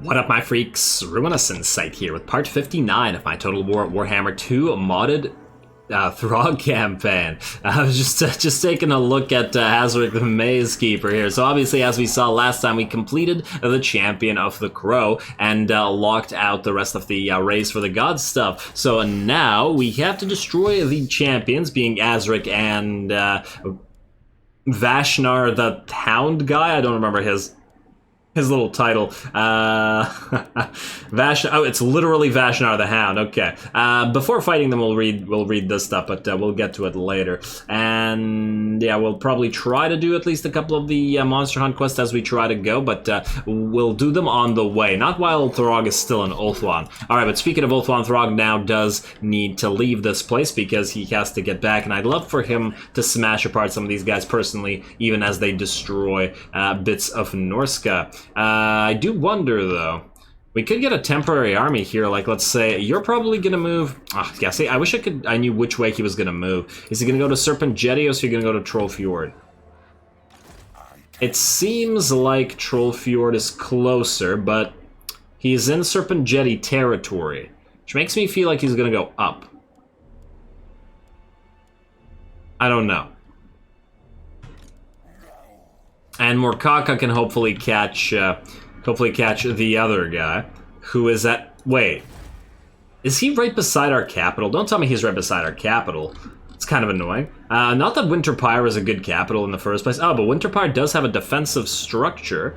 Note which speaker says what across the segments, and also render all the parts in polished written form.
Speaker 1: What up, my freaks? RuinousInsight here with part 59 of my Total Warhammer 2 modded Throgg campaign. I was just taking a look at Hazrick the Maze Keeper here. So obviously, as we saw last time, we completed the Champion of the Crow and locked out the rest of the race for the God stuff. So now we have to destroy the champions, being Azric and Vashnar the Hound guy. I don't remember his little title. It's literally Vashnar the Hound. Okay. Before fighting them, we'll read this stuff, but we'll get to it later. And yeah, we'll probably try to do at least a couple of the Monster Hunt quests as we try to go, but we'll do them on the way, not while Throgg is still in Ulthuan. Alright, but speaking of Ulthuan, Throgg now does need to leave this place because he has to get back, and I'd love for him to smash apart some of these guys personally, even as they destroy bits of Norsca. I do wonder, though. We could get a temporary army here, like, let's say, you're probably gonna move... Oh, yeah, see, I wish I knew which way he was gonna move. Is he gonna go to Serpent Jetty, or is he gonna go to Troll Fjord? It seems like Troll Fjord is closer, but he's in Serpent Jetty territory, which makes me feel like he's gonna go up. I don't know. And Morkaka can hopefully catch the other guy, who is at... Wait. Is he right beside our capital? Don't tell me he's right beside our capital. It's kind of annoying. Not that Winterpyre is a good capital in the first place. Oh, but Winterpyre does have a defensive structure.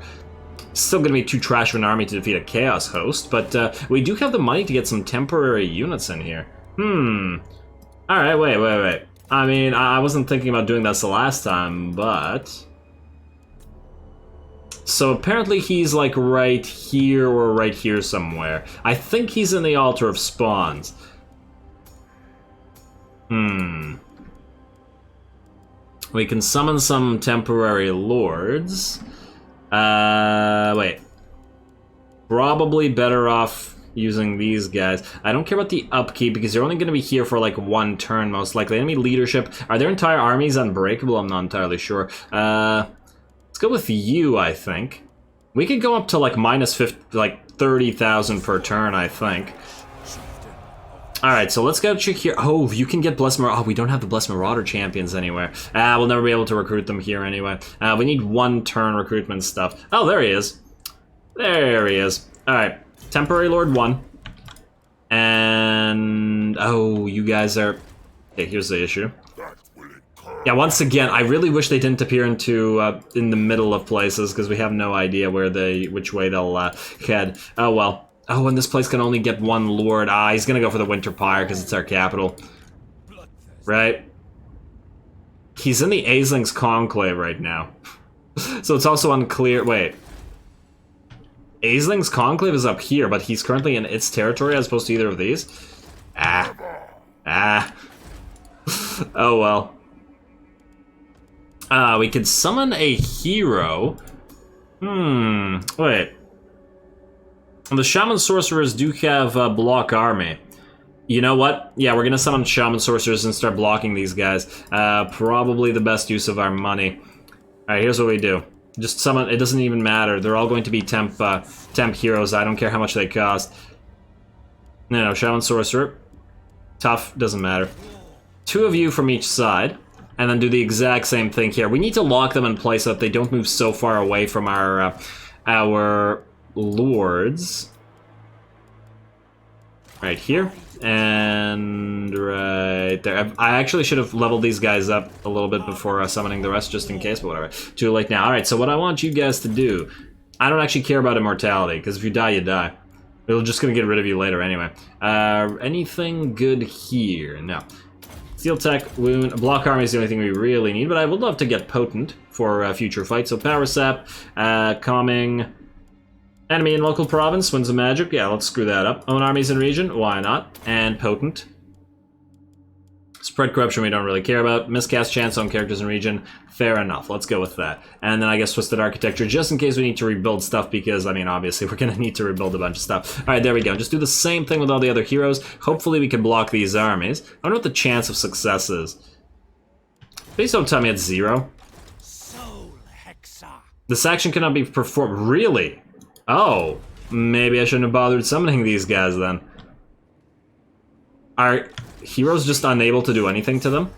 Speaker 1: Still gonna be too trash of an army to defeat a Chaos host, but we do have the money to get some temporary units in here. Alright, wait. I mean, I wasn't thinking about doing this the last time, but... So apparently he's like right here or right here somewhere. I think he's in the Altar of Spawns. We can summon some temporary lords. Wait. Probably better off using these guys. I don't care about the upkeep because they're only going to be here for like one turn most likely. Enemy leadership. Are their entire armies unbreakable? I'm not entirely sure. Let's go with you, I think. We could go up to like minus 50, like 30,000 per turn, I think. Alright, so let's go check here. Oh, you can get Blessed Marauder. Oh, we don't have the Blessed Marauder champions anywhere. We'll never be able to recruit them here anyway. We need one turn recruitment stuff. Oh, there he is. There he is. Alright, Temporary Lord 1. And... oh, you guys are... okay, here's the issue. Yeah, once again, I really wish they didn't appear in the middle of places, because we have no idea which way they'll head. Oh, well. Oh, and this place can only get one lord. He's gonna go for the Winterpyre, because it's our capital. Right? He's in the Aisling's Conclave right now. So it's also unclear... wait. Aisling's Conclave is up here, but he's currently in its territory as opposed to either of these? Oh, well. We could summon a hero. Wait. The Shaman Sorcerers do have a block army. You know what? Yeah, we're gonna summon Shaman Sorcerers and start blocking these guys. Probably the best use of our money. Alright, here's what we do. Just summon, it doesn't even matter. They're all going to be temp heroes. I don't care how much they cost. No, Shaman Sorcerer. Tough, doesn't matter. 2 of you from each side. And then do the exact same thing here. We need to lock them in place so that they don't move so far away from our lords. Right here. And right there. I actually should have leveled these guys up a little bit before summoning the rest, just in case, but whatever. Too late now. Alright, so what I want you guys to do... I don't actually care about immortality, because if you die, you die. We're just going to get rid of you later anyway. Anything good here? No. Steel Tech, Wound, Block Army is the only thing we really need, but I would love to get Potent for future fights. So Power Sap, Calming, Enemy in Local Province, Winds of Magic, yeah, let's screw that up. Own Armies in Region, why not? And Potent. Spread Corruption we don't really care about. Miscast Chance on Characters in Region, fair enough, let's go with that. And then I guess Twisted Architecture, just in case we need to rebuild stuff, because, I mean, obviously we're gonna need to rebuild a bunch of stuff. Alright, there we go, just do the same thing with all the other heroes. Hopefully we can block these armies. I wonder what the chance of success is. Please don't tell me it's 0. This action cannot be performed, really? Oh. Maybe I shouldn't have bothered summoning these guys then. Are heroes just unable to do anything to them?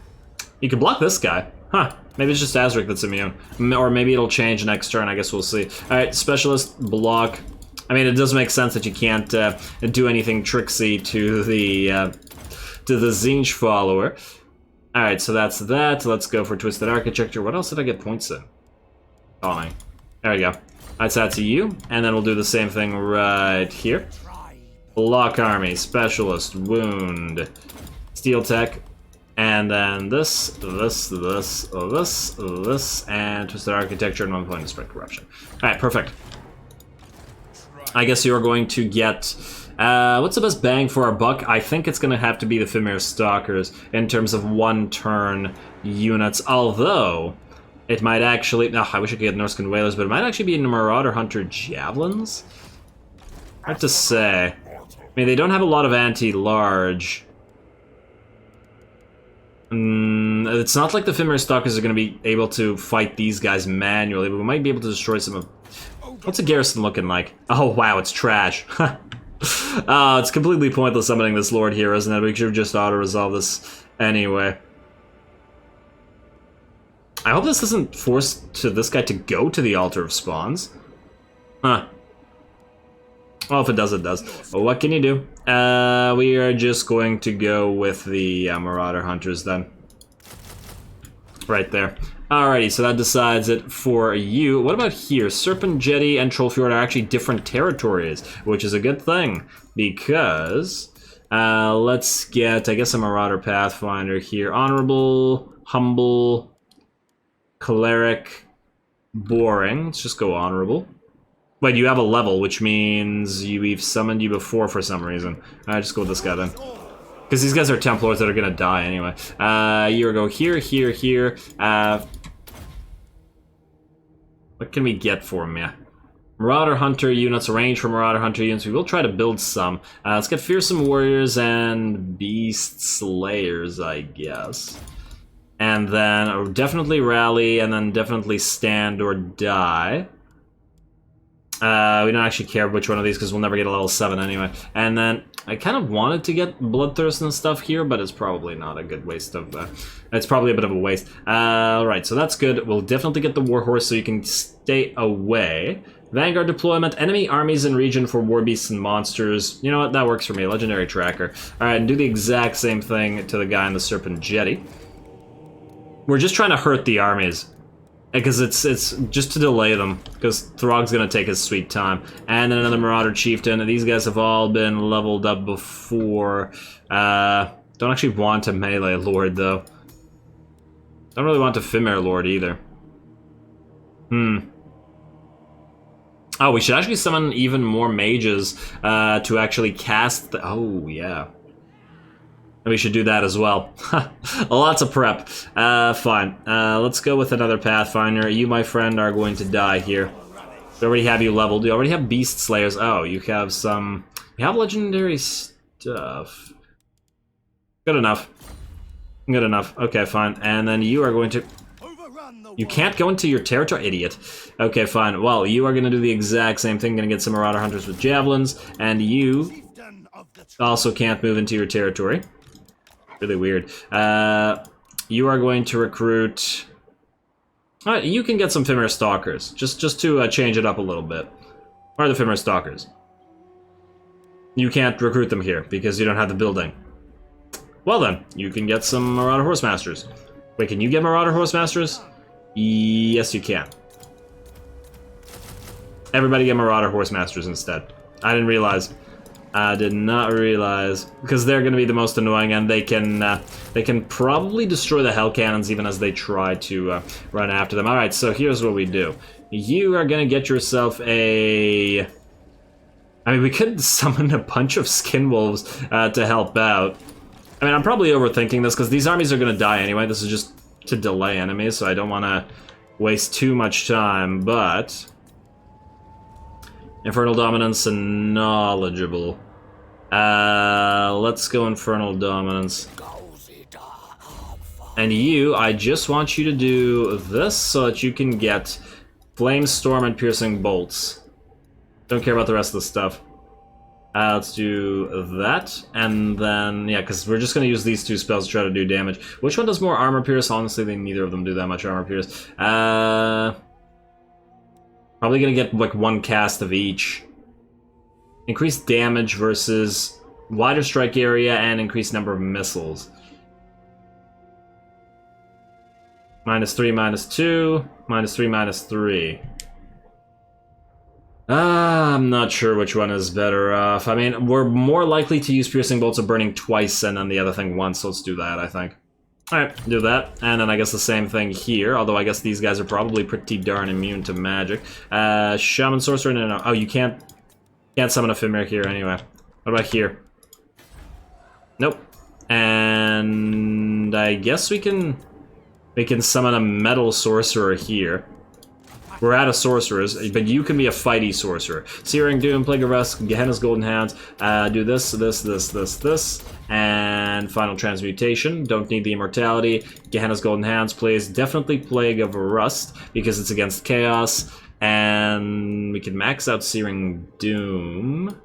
Speaker 1: You can block this guy. Huh. Maybe it's just Azric that's immune. Or maybe it'll change next turn, I guess we'll see. Alright, Specialist, block. I mean, it does make sense that you can't do anything tricksy to the Tzeentch follower. Alright, so that's that. Let's go for Twisted Architecture. What else did I get points in? Calling. There we go. That's that to you, and then we'll do the same thing right here. Block Army, Specialist, Wound, Steel Tech, and then this, and Twisted Architecture, and 1 point to Spread Corruption. Alright, perfect. I guess you're going to get... what's the best bang for our buck? I think it's going to have to be the Fimir Stalkers in terms of 1-turn units, although... It might actually... No, I wish I could get Norsken Whalers, but it might actually be Marauder Hunter Javelins? Hard to say. I mean, they don't have a lot of anti-large. It's not like the Fimir Stalkers are going to be able to fight these guys manually, but we might be able to destroy some of... What's a garrison looking like? Oh, wow, it's trash. It's completely pointless summoning this Lord here, isn't it? We should just auto-resolve this anyway. I hope this doesn't force this guy to go to the Altar of Spawns. Huh. Well, if it does, it does. Well, what can you do? We are just going to go with the Marauder Hunters then. Right there. Alrighty, so that decides it for you. What about here? Serpent Jetty and Trollfjord are actually different territories, which is a good thing, because... let's get, I guess, a Marauder Pathfinder here. Honorable, Humble... Cleric, boring. Let's just go honorable. Wait, you have a level, which means we've summoned you before for some reason. Alright, just go with this guy then. Because these guys are Templars that are gonna die anyway. You go here, here, here. What can we get for him, yeah? Marauder Hunter units, range for Marauder Hunter units. We will try to build some. Let's get Fearsome Warriors and Beast Slayers, I guess. And then definitely rally, and then definitely stand or die. We don't actually care which one of these because we'll never get a level 7 anyway. And then I kind of wanted to get Bloodthirst and stuff here, but it's probably not a good waste of... it's probably a bit of a waste. Alright, so that's good. We'll definitely get the Warhorse so you can stay away. Vanguard deployment, enemy armies in region for war beasts and monsters. You know what, that works for me. Legendary Tracker. Alright, and do the exact same thing to the guy in the Serpent Jetty. We're just trying to hurt the armies, because it's just to delay them, because Throgg's gonna take his sweet time. And then another Marauder Chieftain. These guys have all been leveled up before. Don't actually want a melee Lord, though. Don't really want a Fimir Lord, either. Oh, we should actually summon even more mages to actually cast the... Oh, yeah. We should do that as well. Lots of prep. Fine. Let's go with another Pathfinder. You, my friend, are going to die here. We already have you leveled. You already have Beast Slayers. Oh, you have some... You have legendary stuff. Good enough. Good enough. Okay, fine. And then you are going to... You can't go into your territory, idiot. Okay, fine. Well, you are going to do the exact same thing. Going to get some Marauder Hunters with Javelins. And you also can't move into your territory. Really weird. You are going to recruit... you can get some Fimir Stalkers, just to change it up a little bit. Where are the Fimir Stalkers? You can't recruit them here, because you don't have the building. Well then, you can get some Marauder Horsemasters. Wait, can you get Marauder Horsemasters? Yes, you can. Everybody get Marauder Horsemasters instead. I didn't realize. I did not realize, because they're going to be the most annoying, and they can probably destroy the Hell Cannons even as they try to run after them. Alright, so here's what we do. You are going to get yourself a... I mean, we could summon a bunch of Skin Wolves to help out. I mean, I'm probably overthinking this, because these armies are going to die anyway. This is just to delay enemies, so I don't want to waste too much time, but... Infernal Dominance and Knowledgeable. Let's go Infernal Dominance. And you, I just want you to do this so that you can get Flame Storm and Piercing Bolts. Don't care about the rest of the stuff. Let's do that, and then, yeah, because we're just going to use these two spells to try to do damage. Which one does more armor pierce? Honestly, neither of them do that much armor pierce. Probably going to get, like, one cast of each. Increased damage versus wider strike area and increased number of missiles. -3, -2, -3, -3. I'm not sure which one is better off. I mean, we're more likely to use piercing bolts of burning twice and then the other thing once, so let's do that, I think. Alright, do that. And then I guess the same thing here, although I guess these guys are probably pretty darn immune to magic. Shaman Sorcerer, no. Oh, you can't summon a Fimir here anyway. What about here? Nope. And I guess we can summon a Metal Sorcerer here. We're out of sorcerers, but you can be a fighty sorcerer. Searing Doom, Plague of Rust, Gehenna's Golden Hounds. Do this, and Final Transmutation. Don't need the Immortality. Gehenna's Golden Hounds, please. Definitely Plague of Rust, because it's against Chaos. And we can max out Searing Doom.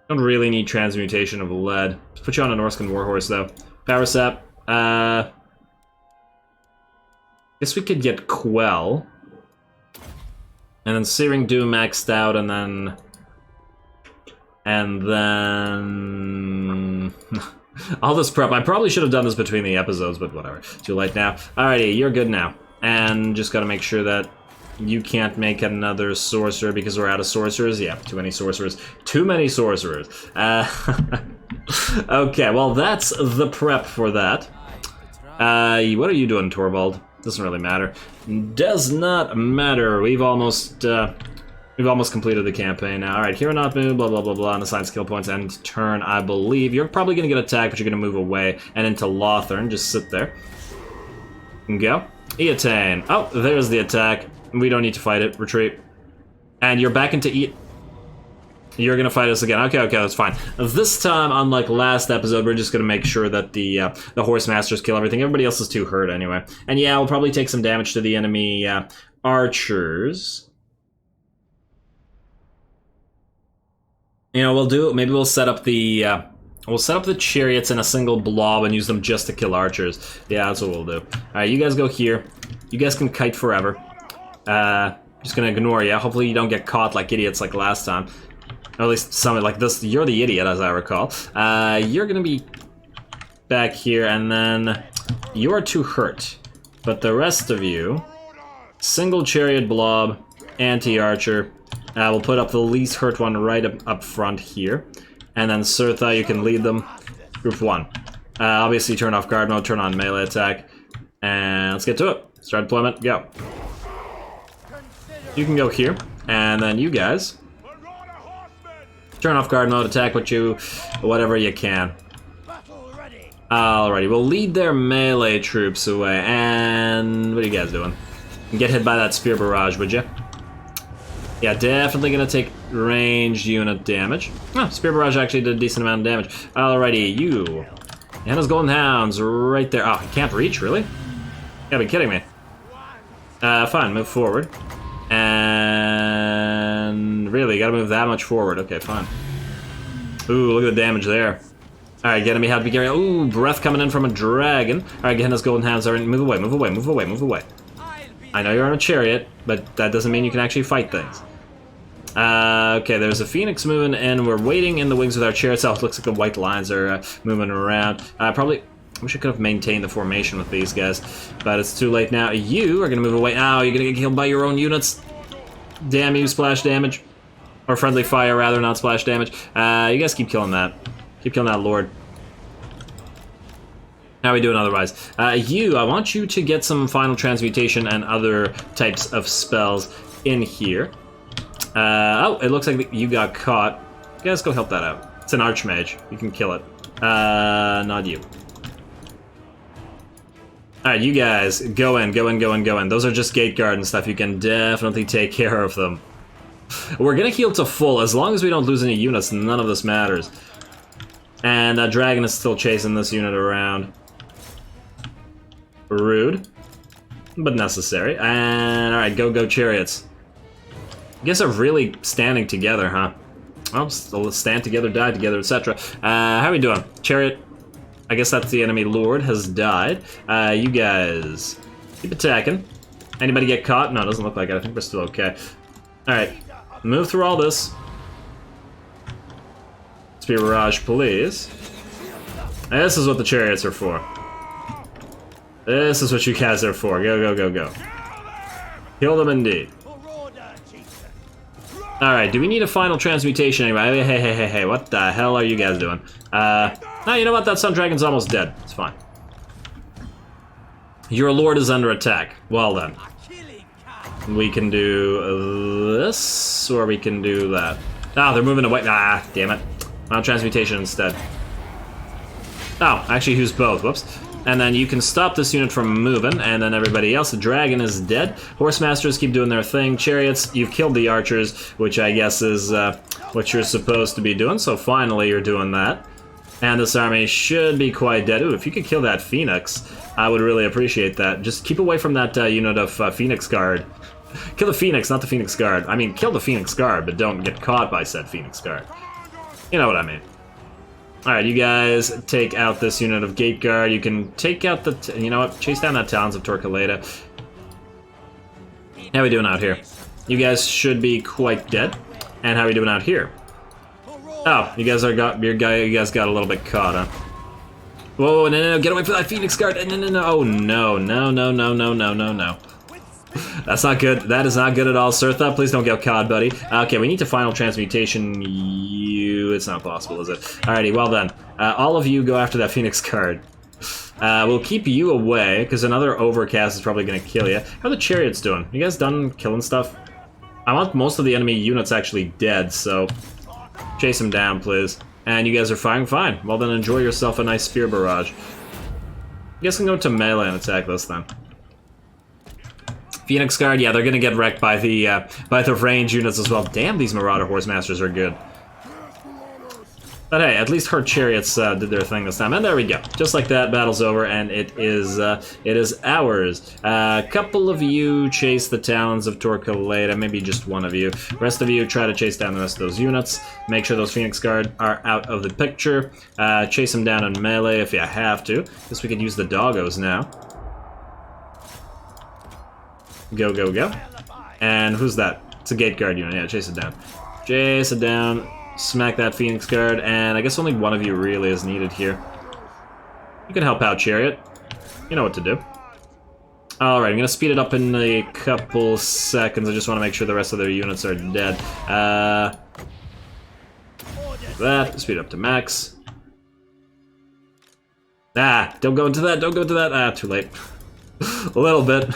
Speaker 1: Don't really need Transmutation of Lead. Let's put you on a Norsken Warhorse, though. Power Sap. Guess we could get Quell. And then Searing Doom maxed out, and then... all this prep. I probably should have done this between the episodes, but whatever. Too late now. Alrighty, you're good now. And just gotta make sure that you can't make another sorcerer because we're out of sorcerers. Yeah, too many sorcerers. Too many sorcerers. Okay, well, that's the prep for that. What are you doing, Torvald? Doesn't really matter. Does not matter. We've almost completed the campaign now. Alright, here not move, blah blah blah blah, and assign skill points end turn, I believe. You're probably gonna get attacked, but you're gonna move away and into Lothern. Just sit there. And go. Eatane. Oh, there's the attack. We don't need to fight it. Retreat. And you're back into You're gonna fight us again. Okay, that's fine. This time, unlike last episode, we're just gonna make sure that the Horse Masters kill everything. Everybody else is too hurt anyway. And yeah, we'll probably take some damage to the enemy archers. You know, maybe we'll set up the chariots in a single blob and use them just to kill archers. Yeah, that's what we'll do. Alright, you guys go here. You guys can kite forever. Just gonna ignore you. Hopefully you don't get caught like idiots like last time. Or at least something like this. You're the idiot, as I recall. You're gonna be back here, and then you're too hurt. But the rest of you, single chariot blob, anti-archer. We'll put up the least hurt one right up front here. And then Surtha, you can lead them. Group 1. Obviously turn off guard mode, turn on melee attack. And let's get to it. Start deployment, go. You can go here, and then you guys turn off guard mode, attack whatever you can. Alrighty, we'll lead their melee troops away, and what are you guys doing? Get hit by that spear barrage, would you? Yeah, definitely gonna take ranged unit damage. Oh, spear barrage actually did a decent amount of damage. Alrighty, you. Hannah's Golden Hounds right there. Oh, he can't reach, really? You gotta be kidding me. Fine, move forward. And really, you gotta move that much forward. Okay, fine. Ooh, look at the damage there. Alright, enemy have to be carrying. Ooh, breath coming in from a dragon. Alright, Gehenna's Golden Hounds are in. Move away, move away, move away, move away. I know you're on a chariot, but that doesn't mean you can actually fight things. Okay, there's a phoenix moving, and we're waiting in the wings with our chariots. Oh, it looks like the white lines are moving around. Probably. I wish I could have maintained the formation with these guys, but it's too late now. You are gonna move away. Ow, you're gonna get killed by your own units. Damn you, splash damage. Or friendly fire, rather, not splash damage. You guys keep killing that. Keep killing that lord. How are we doing otherwise? I want you to get some final transmutation and other types of spells in here. Oh, it looks like you got caught. You guys go help that out. It's an archmage. You can kill it. Not you. Alright, you guys, go in. Those are just gate guard and stuff. You can definitely take care of them. We're gonna heal to full. As long as we don't lose any units, none of this matters. And that dragon is still chasing this unit around. Rude. But necessary. And alright, go chariots. You guys are really standing together, huh? Well, still stand together, die together, etc. How are we doing? Chariot, I guess that's the enemy lord, has died. You guys keep attacking. Anybody get caught? No, it doesn't look like it. I think we're still okay. Alright, move through all this. Spear barrage, please. And this is what the chariots are for. This is what you guys are for. Go, go, go, go. Kill them indeed. Alright, do we need a final transmutation anyway? Hey, what the hell are you guys doing? No, you know what? That Sun Dragon's almost dead. It's fine. Your lord is under attack. Well then. We can do this, or we can do that. Ah, they're moving away. Ah, damn it. Final transmutation instead. Oh, actually, who's both? Whoops. And then you can stop this unit from moving, and then everybody else. The dragon is dead. Horse masters keep doing their thing. Chariots, you've killed the archers, which I guess is what you're supposed to be doing. So finally, you're doing that. And this army should be quite dead. Ooh, if you could kill that Phoenix, I would really appreciate that. Just keep away from that unit of Phoenix Guard. Kill the Phoenix, not the Phoenix Guard. I mean, kill the Phoenix Guard, but don't get caught by said Phoenix Guard. You know what I mean. Alright, you guys take out this unit of Gate Guard. You can take out the... you know what? Chase down that Talons of Torquelada. How are we doing out here? You guys should be quite dead. And how are we doing out here? Oh, you guys got a little bit caught, huh? Whoa, no, get away from that Phoenix Guard. No. Oh, no. That's not good. That is not good at all. Sirtha, please don't get caught, buddy. Okay, we need to final transmutation you. It's not possible, is it? Alrighty, well then. All of you go after that Phoenix Guard. We'll keep you away, because another Overcast is probably going to kill you. How are the Chariots doing? You guys done killing stuff? I want most of the enemy units actually dead, so... chase them down, please. And you guys are firing fine. Well then, enjoy yourself a nice spear barrage. You guys can go to melee and attack this then. Phoenix Guard, yeah, they're gonna get wrecked by the range units as well. Damn, these Marauder Horse Masters are good. But hey, at least her chariots did their thing this time, and there we go. Just like that, battle's over, and it is ours. A couple of you chase the Talons of Torquelada, maybe just one of you. The rest of you try to chase down the rest of those units. Make sure those Phoenix Guard are out of the picture. Chase them down in melee if you have to. Guess we could use the doggos now. Go, go, go. And who's that? It's a Gate Guard unit. Yeah, chase it down. Chase it down. Smack that Phoenix Guard, and I guess only one of you really is needed here. You can help out, Chariot. You know what to do. Alright, I'm gonna speed it up in a couple seconds. I just want to make sure the rest of their units are dead. That, speed up to max. Ah, don't go into that, don't go into that. Ah, too late. A little bit.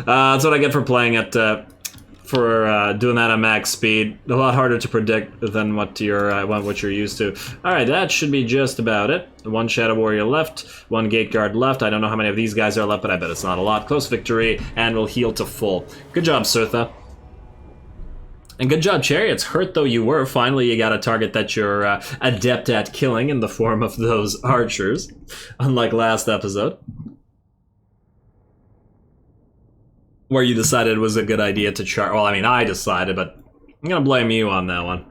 Speaker 1: That's what I get for playing at, doing that at max speed. A lot harder to predict than what you're used to. Alright, that should be just about it. One Shadow Warrior left, one Gate Guard left. I don't know how many of these guys are left, but I bet it's not a lot. Close victory, and we'll heal to full. Good job, Sirtha. And good job, Chariots. Hurt though you were, finally you got a target that you're adept at killing in the form of those archers. Unlike last episode, where you decided it was a good idea to charge. Well, I mean, I decided, but I'm gonna blame you on that one.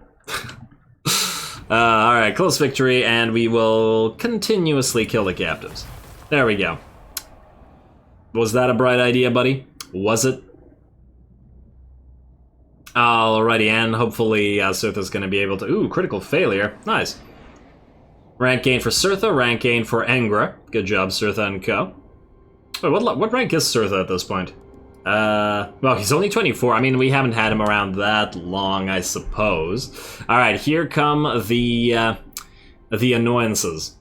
Speaker 1: Alright, close victory, and we will continuously kill the captives. There we go. Was that a bright idea, buddy? Was it? Alrighty, and hopefully Sirtha's gonna be able to... Ooh, critical failure. Nice. Rank gain for Sirtha, rank gain for Engra. Good job, Sirtha and co. Wait, what rank is Sirtha at this point? Well, he's only 24. I mean, we haven't had him around that long, I suppose. Alright, here come the annoyances.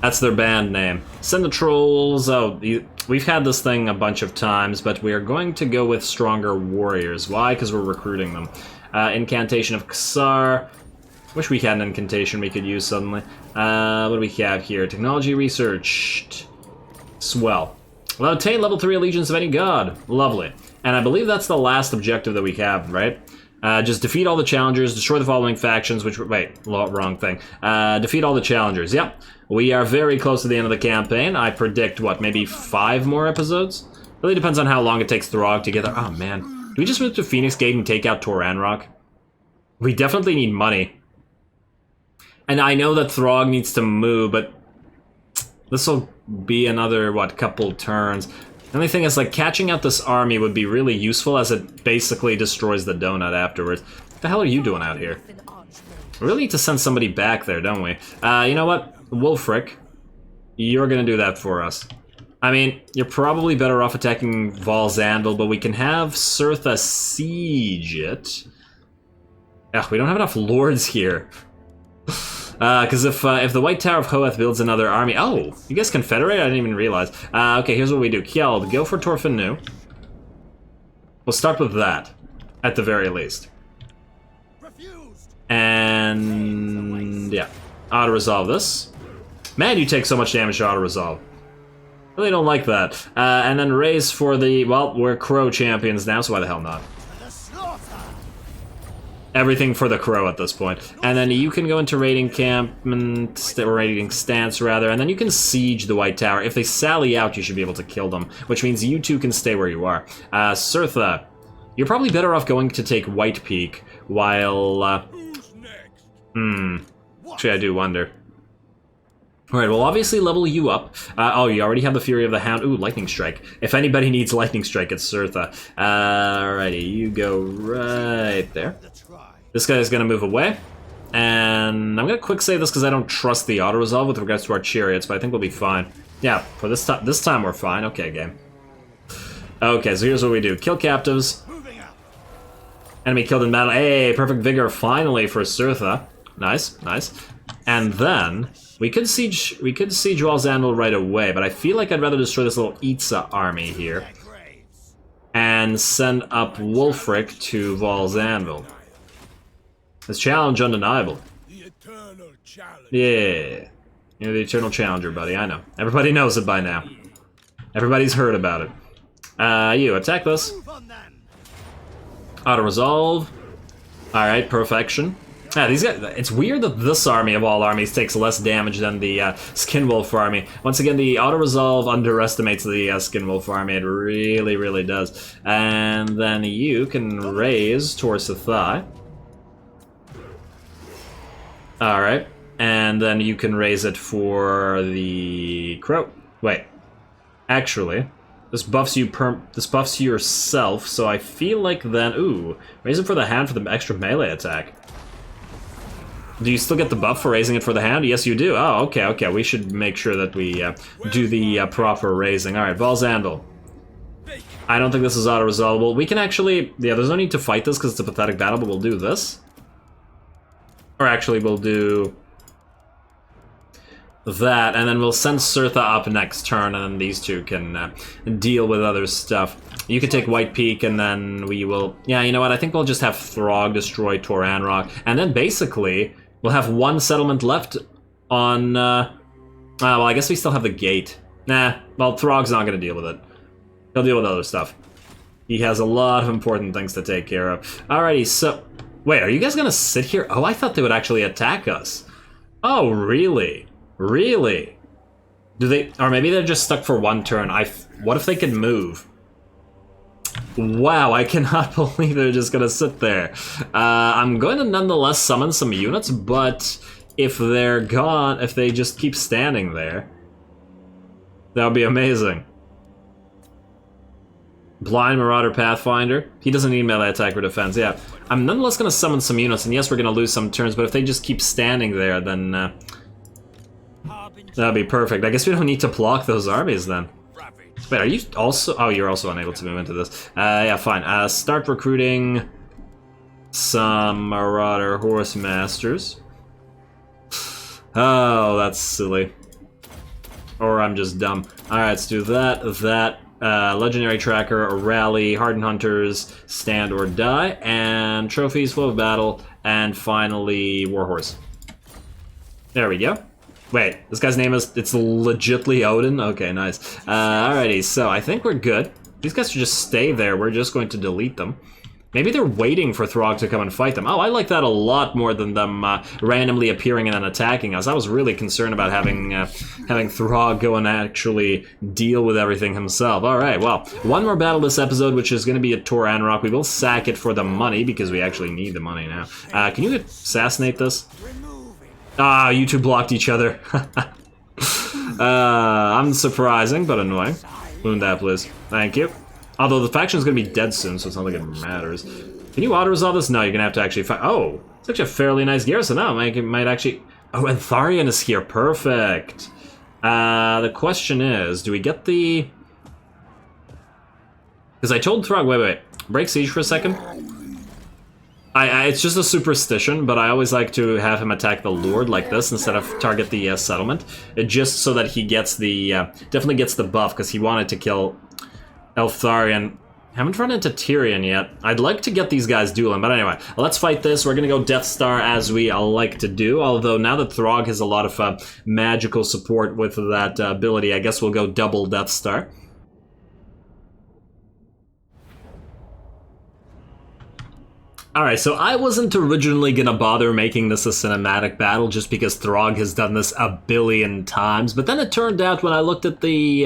Speaker 1: That's their band name. Send the trolls. Oh, we've had this thing a bunch of times, but we are going to go with stronger warriors. Why? Because we're recruiting them. Incantation of Ksar. Wish we had an incantation we could use suddenly. What do we have here? Technology researched. Swell. Well, obtain level 3 allegiance of any god. Lovely. And I believe that's the last objective that we have, right? Just defeat all the challengers, destroy the following factions, which... Wait, wrong thing. Defeat all the challengers. Yep. We are very close to the end of the campaign. I predict, what, maybe 5 more episodes? Really depends on how long it takes Throgg to get there. Oh man. Do we just move to Phoenix Gate and take out Toranrock? We definitely need money. And I know that Throgg needs to move, but this will be another, what, couple turns. The only thing is, like, catching out this army would be really useful as it basically destroys the donut afterwards. What the hell are you doing out here? We really need to send somebody back there, don't we? You know what? Wulfric, you're gonna do that for us. I mean, you're probably better off attacking Val's Anvil, but we can have Surtha siege it. Ugh, we don't have enough lords here. Because if the White Tower of Hoeth builds another army... Oh, you guys confederate? I didn't even realize. Okay, here's what we do. Kjeld, go for Torfinu. We'll start with that, at the very least. And... yeah. Auto-resolve this. Man, you take so much damage to auto-resolve. Really don't like that. And then raise for the... well, we're Crow champions now, so why the hell not? Everything for the Crow at this point. And then you can go into raiding encampment, or raiding stance rather, and then you can siege the White Tower. If they sally out, you should be able to kill them, which means you two can stay where you are. Surtha, you're probably better off going to take White Peak, while... actually, I do wonder. Alright, we'll obviously level you up. Oh, you already have the Fury of the Hound. Ooh, Lightning Strike. If anybody needs Lightning Strike, it's Surtha. Alrighty, you go right there. This guy's gonna move away. And I'm gonna quick save this because I don't trust the auto-resolve with regards to our chariots, but I think we'll be fine. Yeah, for this time we're fine. Okay, game. Okay, so here's what we do. Kill captives. Enemy killed in battle. Hey, perfect vigor finally for Surtha. Nice, nice. And then... We could siege Val's Anvil right away, but I feel like I'd rather destroy this little Itza army here. And send up Wulfric to Val's Anvil. This challenge undeniable. Yeah. You're the Eternal Challenger, buddy, I know. Everybody knows it by now. Everybody's heard about it. You, attack this. Auto-resolve. Alright, perfection. Yeah, these guys, it's weird that this army of all armies takes less damage than the Skinwolf army. Once again, the auto-resolve underestimates the Skinwolf army. It really, really does. And then you can raise towards the thigh. Alright. And then you can raise it for the Crow. Wait. Actually, this buffs you yourself, so I feel like then... Ooh, raise it for the hand for the extra melee attack. Do you still get the buff for raising it for the hand? Yes, you do. Oh, okay, okay. We should make sure that we do the proper raising. Alright, Val's Anvil. I don't think this is auto-resolvable. We can actually... Yeah, there's no need to fight this because it's a pathetic battle, but we'll do this. Or actually, we'll do... that, and then we'll send Surtha up next turn, and then these two can deal with other stuff. You can take White Peak, and then we will... Yeah, you know what? I think we'll just have Throgg destroy Toranrock, and then basically... We'll have one settlement left on, well, I guess we still have the gate. Nah, well, Throgg's not gonna deal with it. He'll deal with other stuff. He has a lot of important things to take care of. Alrighty, so... Wait, are you guys gonna sit here? Oh, I thought they would actually attack us. Oh, really? Really? Do they... Or maybe they're just stuck for one turn. What if they can move? Wow, I cannot believe they're just gonna sit there. I'm going to nonetheless summon some units, but if they're gone, if they just keep standing there, that would be amazing. Blind Marauder Pathfinder. He doesn't need melee attack or defense, yeah. I'm nonetheless gonna summon some units, and yes, we're gonna lose some turns, but if they just keep standing there, then that'd be perfect. I guess we don't need to block those armies then. Wait, are you also... Oh, you're also unable to move into this. Yeah, fine. Start recruiting some Marauder Horse Masters. Oh, that's silly. Or I'm just dumb. Alright, let's do that, Legendary Tracker, a Rally, Hardened Hunters, Stand or Die, and Trophies, Flow of Battle, and finally Warhorse. There we go. Wait, this guy's name is... It's legitly Odin? Okay, nice. Alrighty, so I think we're good. These guys should just stay there. We're just going to delete them. Maybe they're waiting for Throgg to come and fight them. Oh, I like that a lot more than them randomly appearing and then attacking us. I was really concerned about having Throgg go and actually deal with everything himself. All right, well, one more battle this episode, which is going to be at Tor Anrock. We will sack it for the money because we actually need the money now. Can you assassinate this? Ah, you two blocked each other. Unsurprising, but annoying. Wound that, please. Thank you. Although the faction is going to be dead soon, so it's not like it matters. Can you auto-resolve this? No, you're going to have to actually fight. Oh, it's actually a fairly nice garrison now. It might actually... Oh, Eltharion is here. Perfect. The question is, do we get the... Because I told Throgg... Wait. Break siege for a second. It's just a superstition, but I always like to have him attack the Lord like this instead of target the settlement. Just so that he gets the... definitely gets the buff, because he wanted to kill... Eltharion. Haven't run into Tyrion yet. I'd like to get these guys dueling, but anyway, let's fight this. We're gonna go Death Star as we like to do, although now that Throgg has a lot of magical support with that ability, I guess we'll go double Death Star. Alright, so I wasn't originally gonna bother making this a cinematic battle just because Throgg has done this a billion times, but then it turned out when I looked at the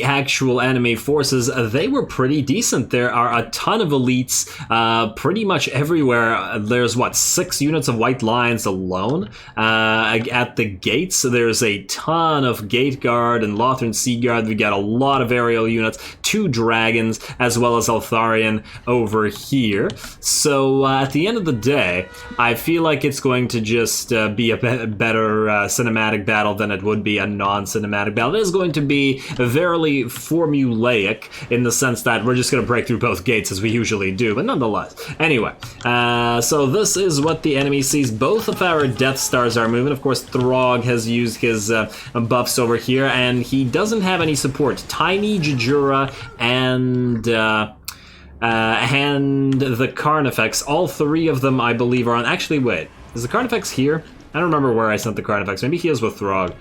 Speaker 1: actual enemy forces, they were pretty decent. There are a ton of elites pretty much everywhere. There's, what, 6 units of White Lions alone at the gates. There's a ton of Gate Guard and Lothran Sea Guard. We got a lot of aerial units, 2 dragons, as well as Eltharion over here. So at the end of the day, I feel like it's going to just be a better cinematic battle than it would be a non-cinematic battle. It is going to be very formulaic in the sense that we're just going to break through both gates as we usually do, but nonetheless. Anyway, so this is what the enemy sees. Both of our Death Stars are moving. Of course, Throgg has used his buffs over here, and he doesn't have any support. Tiny Jajura and the Carnifex, all 3 of them, I believe, are on... Actually, wait. Is the Carnifex here? I don't remember where I sent the Carnifex. Maybe he is with Throgg.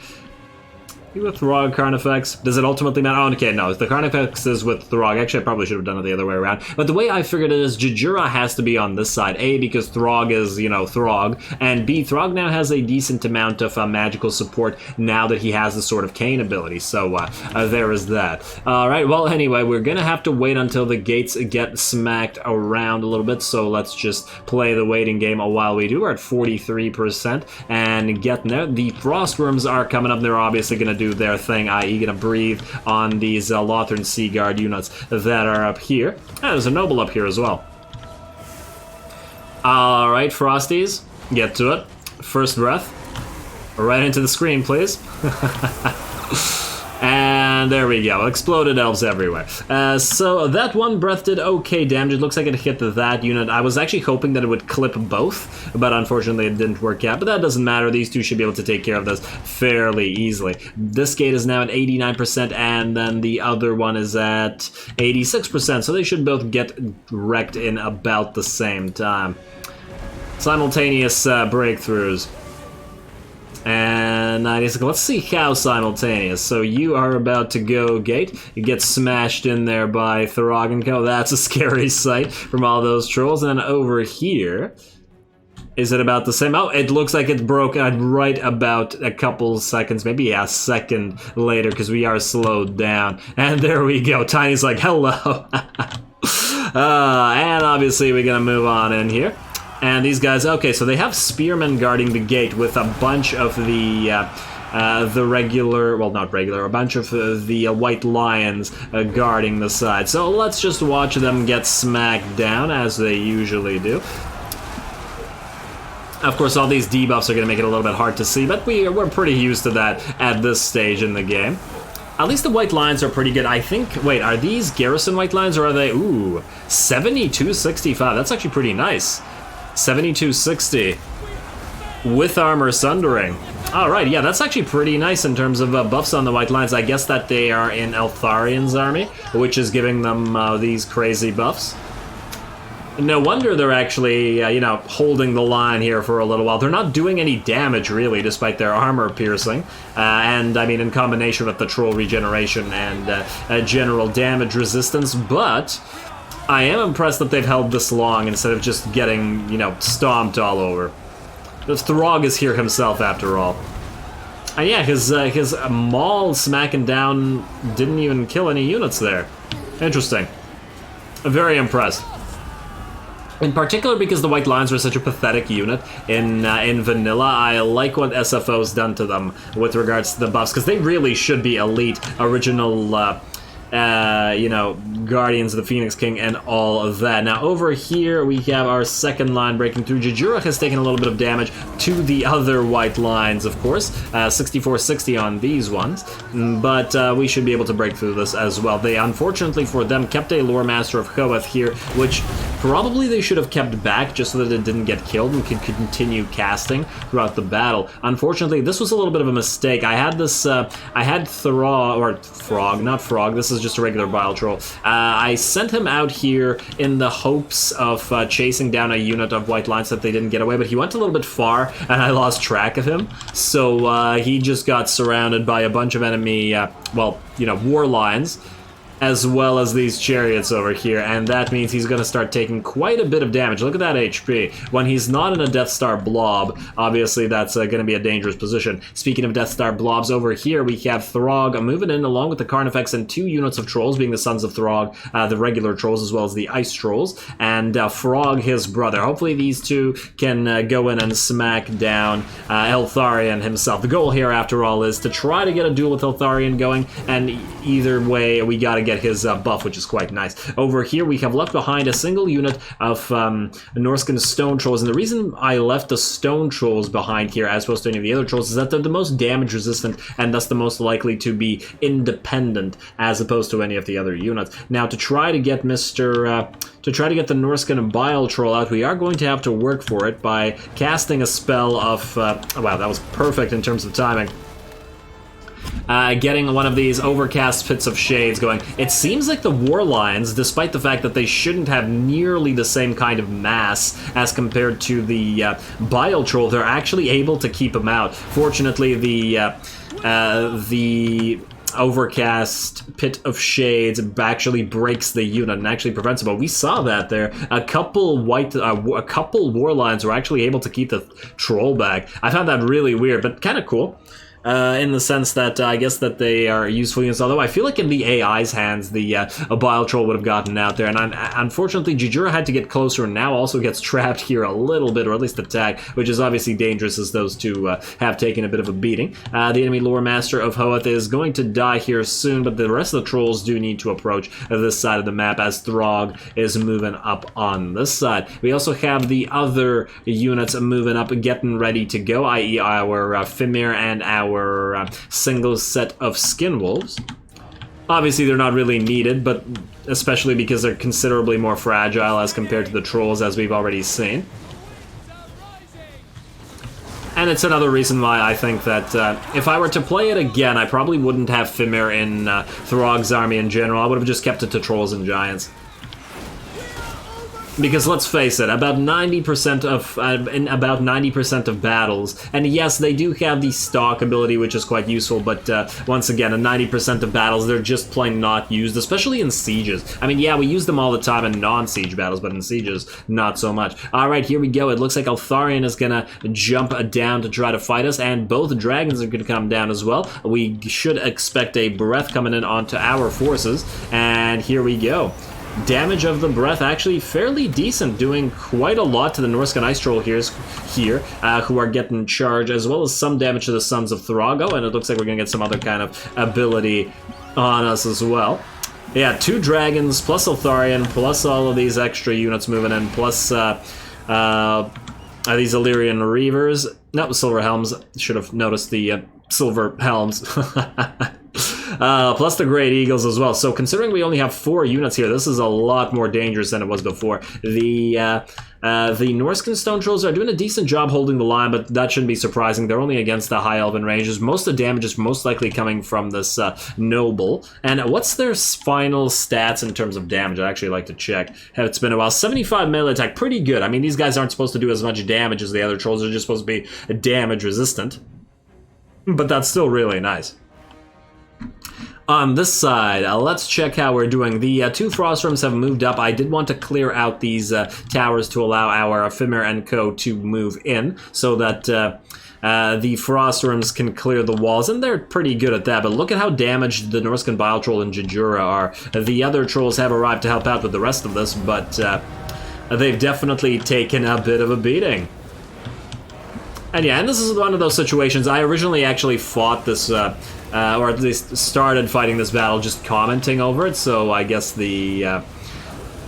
Speaker 1: With Throgg, Carnifex. Does it ultimately matter? Oh, okay, no. The Carnifex is with Throgg. Actually, I probably should have done it the other way around. But the way I figured it is Jajura has to be on this side. A, because Throgg is, you know, Throgg. And B, Throgg now has a decent amount of magical support now that he has the Sword of Cain ability. So, there is that. Alright, well, anyway, we're gonna have to wait until the gates get smacked around a little bit. So let's just play the waiting game while we do. We're at 43% and getting there. The Frostworms are coming up. They're obviously gonna do their thing, i.e. gonna breathe on these Lothran Sea Guard units that are up here. Ah, there's a noble up here as well. Alright, Frosties, get to it. First breath. Right into the screen, please. And there we go, exploded elves everywhere. So that one breath did okay damage. It looks like it hit that unit. I was actually hoping that it would clip both, but unfortunately it didn't work out. But that doesn't matter, these two should be able to take care of this fairly easily. This gate is now at 89%, and then the other one is at 86%, so they should both get wrecked in about the same time. Simultaneous breakthroughs. And 96, let's see how simultaneous. So you are about to go gate. You get smashed in there by Throgg and Co. That's a scary sight from all those trolls. And then over here, is it about the same? Oh, it looks like it broke right about a couple seconds, maybe a second later, because we are slowed down. And there we go. Tiny's like, hello. And obviously we're gonna move on in here. And these guys, okay, so they have spearmen guarding the gate with a bunch of the regular, well, not regular, a bunch of the White Lions guarding the side. So let's just watch them get smacked down, as they usually do. Of course, all these debuffs are going to make it a little bit hard to see, but we're pretty used to that at this stage in the game. At least the White Lions are pretty good. I think, wait, are these Garrison White Lions, or are they, ooh, 7265, that's actually pretty nice. 7260 with armor sundering. Alright, yeah, that's actually pretty nice in terms of buffs on the White Lions. I guess that they are in Eltharion's army, which is giving them these crazy buffs. No wonder they're actually, you know, holding the line here for a little while. They're not doing any damage, really, despite their armor piercing. And, I mean, in combination with the troll regeneration and general damage resistance, but I am impressed that they've held this long instead of just getting, you know, stomped all over. The Throgg is here himself, after all. And yeah, his maul smacking down didn't even kill any units there. Interesting. I'm very impressed. In particular because the White Lions are such a pathetic unit in vanilla. I like what SFO's done to them with regards to the buffs, because they really should be elite, original, you know, Guardians of the Phoenix King and all of that. Now over here we have our second line breaking through. Jujura has taken a little bit of damage to the other white lines, of course. 64-60 on these ones, but we should be able to break through this as well. They, unfortunately for them, kept a Lore Master of Hoeth here, which probably they should have kept back just so that it didn't get killed and could continue casting throughout the battle. Unfortunately, this was a little bit of a mistake. I had this, I had Throgg, not Frog, this is just a regular Bile Troll. I sent him out here in the hopes of chasing down a unit of White Lines that they didn't get away, but he went a little bit far and I lost track of him. So he just got surrounded by a bunch of enemy, well, you know, War Lions, as well as these chariots over here, and that means he's going to start taking quite a bit of damage. Look at that HP. When he's not in a Death Star blob, obviously that's going to be a dangerous position. Speaking of Death Star blobs, over here we have Throgg moving in along with the Carnifex and 2 units of trolls, being the Sons of Throgg, the regular trolls as well as the Ice Trolls, and Frog, his brother. Hopefully these two can go in and smack down Eltharion himself. The goal here, after all, is to try to get a duel with Eltharion going, and either way, we gotta get his buff, which is quite nice. Over here, we have left behind a single unit of Norsken Stone Trolls, and the reason I left the Stone Trolls behind here, as opposed to any of the other trolls, is that they're the most damage resistant, and thus the most likely to be independent, as opposed to any of the other units. Now, to try to get the Norsken Bile Troll out, we are going to have to work for it by casting a spell of, wow, that was perfect in terms of timing. Getting one of these overcast pits of shades going. It seems like the War Lions, despite the fact that they shouldn't have nearly the same kind of mass as compared to the Bile Troll, they're actually able to keep them out. Fortunately, the overcast pit of shades actually breaks the unit and actually prevents it. But we saw that there. A couple War Lions were actually able to keep the troll back. I found that really weird, but kind of cool. In the sense that I guess that they are useful units, although I feel like in the AI's hands, a Bile Troll would have gotten out there, and unfortunately Jujura had to get closer and now also gets trapped here a little bit, or at least attacked, which is obviously dangerous as those two have taken a bit of a beating. The enemy Lore Master of Hoeth is going to die here soon, but the rest of the trolls do need to approach this side of the map as Throgg is moving up on this side. We also have the other units moving up, getting ready to go, i.e. our Fimir and our single set of Skin Wolves. Obviously they're not really needed, but especially because they're considerably more fragile as compared to the trolls, as we've already seen. And it's another reason why I think that if I were to play it again, I probably wouldn't have Fimir in Throgg's army in general. I would have just kept it to trolls and giants. Because let's face it, about 90% of battles, and yes, they do have the stalk ability, which is quite useful, but once again, in 90% of battles, they're just plain not used, especially in sieges. I mean, yeah, we use them all the time in non-siege battles, but in sieges, not so much. Alright, here we go. It looks like Eltharion is gonna jump down to try to fight us, and both dragons are gonna come down as well. We should expect a breath coming in onto our forces, and here we go. Damage of the breath actually fairly decent, doing quite a lot to the Norsken Ice Troll here, who are getting charged, as well as some damage to the Sons of Throgg. Oh, and it looks like we're gonna get some other kind of ability on us as well. Yeah, 2 dragons, plus Eltharion, plus all of these extra units moving in, plus these Illyrian Reavers. No, Silver Helms. Should have noticed the Silver Helms. Plus the Great Eagles as well. So considering we only have 4 units here, this is a lot more dangerous than it was before. The Norsken Stone Trolls are doing a decent job holding the line, but that shouldn't be surprising. They're only against the High Elven ranges. Most of the damage is most likely coming from this Noble. And what's their final stats in terms of damage? I'd actually like to check. It's been a while. 75 melee attack, pretty good. I mean, these guys aren't supposed to do as much damage as the other trolls. They're just supposed to be damage resistant. But that's still really nice. On this side, let's check how we're doing. The two frost rooms have moved up. I did want to clear out these towers to allow our Ephemer and Co. to move in, so that the frost rooms can clear the walls, and they're pretty good at that. But look at how damaged the Norsken Bile Troll and Jajura are. The other trolls have arrived to help out with the rest of this, but they've definitely taken a bit of a beating. And yeah, and this is one of those situations. I originally actually fought this, or at least started fighting this battle just commenting over it, so I guess the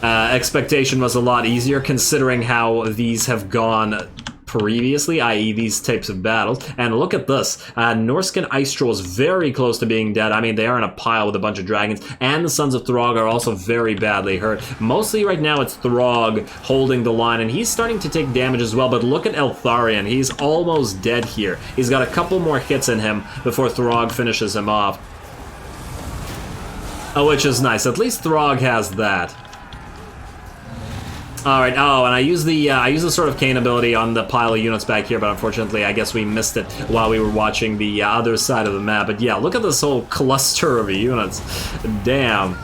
Speaker 1: expectation was a lot easier considering how these have gone previously, i.e. these types of battles. And look at this. Norsken Ice Trolls very close to being dead. I mean, they are in a pile with a bunch of dragons, and the Sons of Throgg are also very badly hurt. Mostly right now it's Throgg holding the line, and he's starting to take damage as well, but look at Eltharion. He's almost dead here. He's got a couple more hits in him before Throgg finishes him off. Oh, which is nice. At least Throgg has that. Alright, oh, and I use the Sword of Cain ability on the pile of units back here, but unfortunately I guess we missed it while we were watching the other side of the map. But yeah, look at this whole cluster of units. Damn.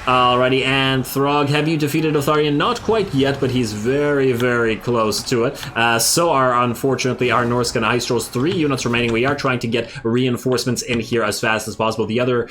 Speaker 1: Alrighty, and Throgg, have you defeated Eltharion? Not quite yet, but he's very, very close to it. So are, unfortunately, our Norsken Ice Trolls. 3 units remaining. We are trying to get reinforcements in here as fast as possible. The other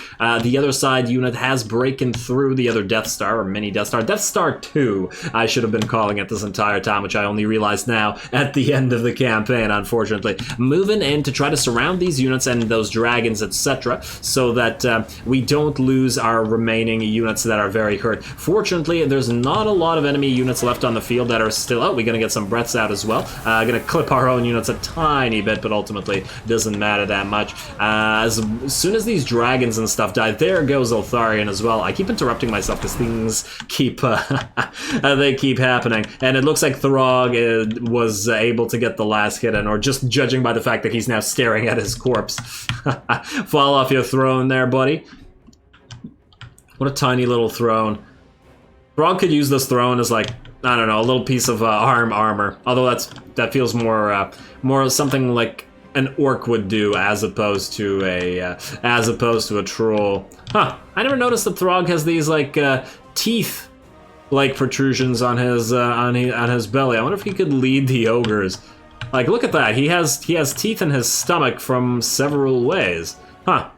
Speaker 1: side unit has broken through the other Death Star, or mini Death Star. Death Star 2, I should have been calling it this entire time, which I only realized now at the end of the campaign, unfortunately. Moving in to try to surround these units and those dragons, etc., so that we don't lose our remaining units that are very hurt. Fortunately, there's not a lot of enemy units left on the field that are still... Oh, we're gonna get some Bretts out as well. Gonna clip our own units a tiny bit, but ultimately doesn't matter that much. As soon as these dragons and stuff die, there goes Eltharion as well. I keep interrupting myself because things keep... they keep happening. And it looks like Throgg was able to get the last hit in, or just judging by the fact that he's now staring at his corpse. Fall off your throne there, buddy. What a tiny little throne. Throgg could use this throne as, like, I don't know, a little piece of armor. Although that feels more something like an orc would do as opposed to a troll. Huh? I never noticed that Throgg has these like teeth, like protrusions on his belly. I wonder if he could lead the ogres. Like, look at that. He has teeth in his stomach from several ways. Huh?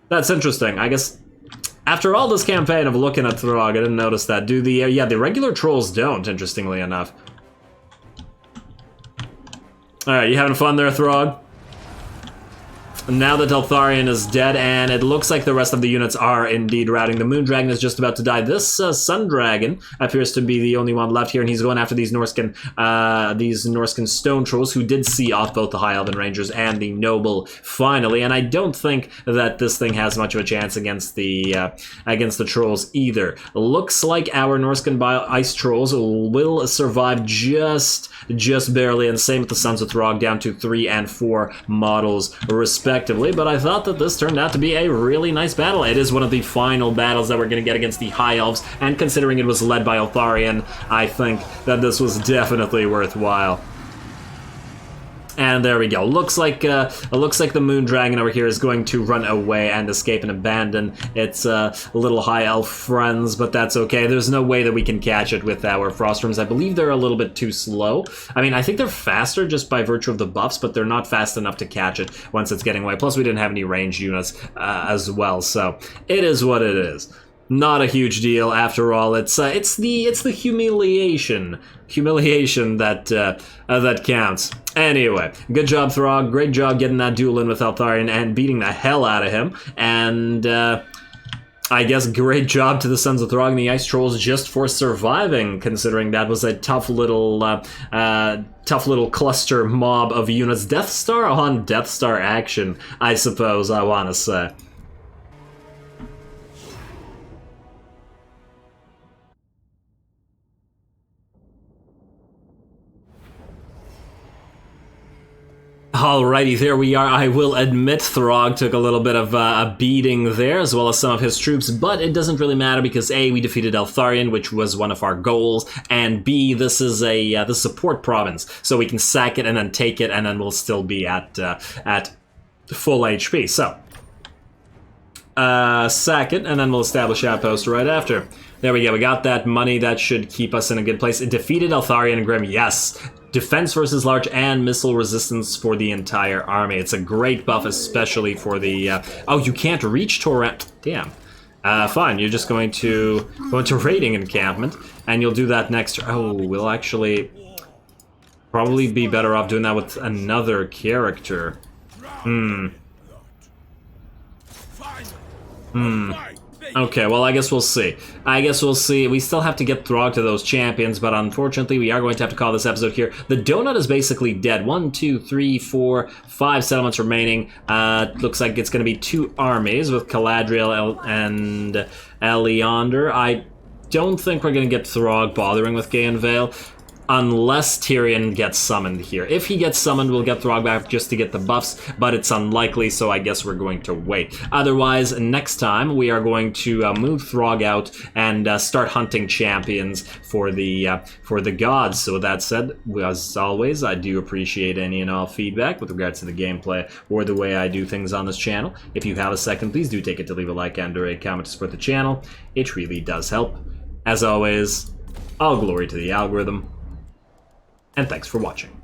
Speaker 1: That's interesting. I guess. After all this campaign of looking at Throgg, I didn't notice that. Do the regular trolls don't, interestingly enough. Alright, you having fun there, Throgg? Now that Eltharion is dead, and it looks like the rest of the units are indeed routing. The Moon Dragon is just about to die. This Sun Dragon appears to be the only one left here, and he's going after these Norsken Stone Trolls, who did see off both the High Elven Rangers and the Noble finally. And I don't think that this thing has much of a chance against the Trolls either. Looks like our Norsken Ice Trolls will survive just barely, and same with the Sons of Throgg, down to 3 and 4 models respectively. But I thought that this turned out to be a really nice battle. It is one of the final battles that we're going to get against the High Elves, and considering it was led by Eltharion, I think that this was definitely worthwhile. And there we go. Looks like the Moon Dragon over here is going to run away and escape and abandon its little high elf friends, but that's okay. There's no way that we can catch it with our Frost Rooms. I believe they're a little bit too slow. I mean, I think they're faster just by virtue of the buffs, but they're not fast enough to catch it once it's getting away. Plus, we didn't have any ranged units as well, so it is what it is. Not a huge deal after all. It's the humiliation that counts. Anyway, good job, Throgg. Great job getting that duel in with Eltharion and beating the hell out of him. And I guess great job to the Sons of Throgg and the Ice Trolls just for surviving, considering that was a tough little cluster mob of units. Death Star on Death Star action, I suppose I want to say. Alrighty, there we are. I will admit Throgg took a little bit of a beating there, as well as some of his troops, but it doesn't really matter because A, we defeated Eltharion, which was one of our goals, and B, this is the support province, so we can sack it and then take it, and then we'll still be at full HP. So, sack it, and then we'll establish outpost right after. There we go, we got that money. That should keep us in a good place. It defeated Eltharion and Grim, yes. Defense versus large and missile resistance for the entire army. It's a great buff, especially for the... oh, you can't reach Torrent. Damn. Fine, you're just going to go into raiding encampment, and you'll do that next... Oh, we'll actually probably be better off doing that with another character. Okay, well, I guess we'll see. We still have to get Throgg to those champions, but unfortunately, we are going to have to call this episode here. The donut is basically dead. 1, 2, 3, 4, 5 settlements remaining. Looks like it's going to be 2 armies with Caladriel and Eleander. I don't think we're going to get Throgg bothering with Gaean Vale, unless Tyrion gets summoned here. If he gets summoned, we'll get Throgg back just to get the buffs, but it's unlikely, so I guess we're going to wait. Otherwise, next time, we are going to move Throgg out and start hunting champions for the gods. So with that said, as always, I do appreciate any and all feedback with regards to the gameplay or the way I do things on this channel. If you have a second, please do take it to leave a like and or a comment to support the channel. It really does help. As always, all glory to the algorithm. And thanks for watching.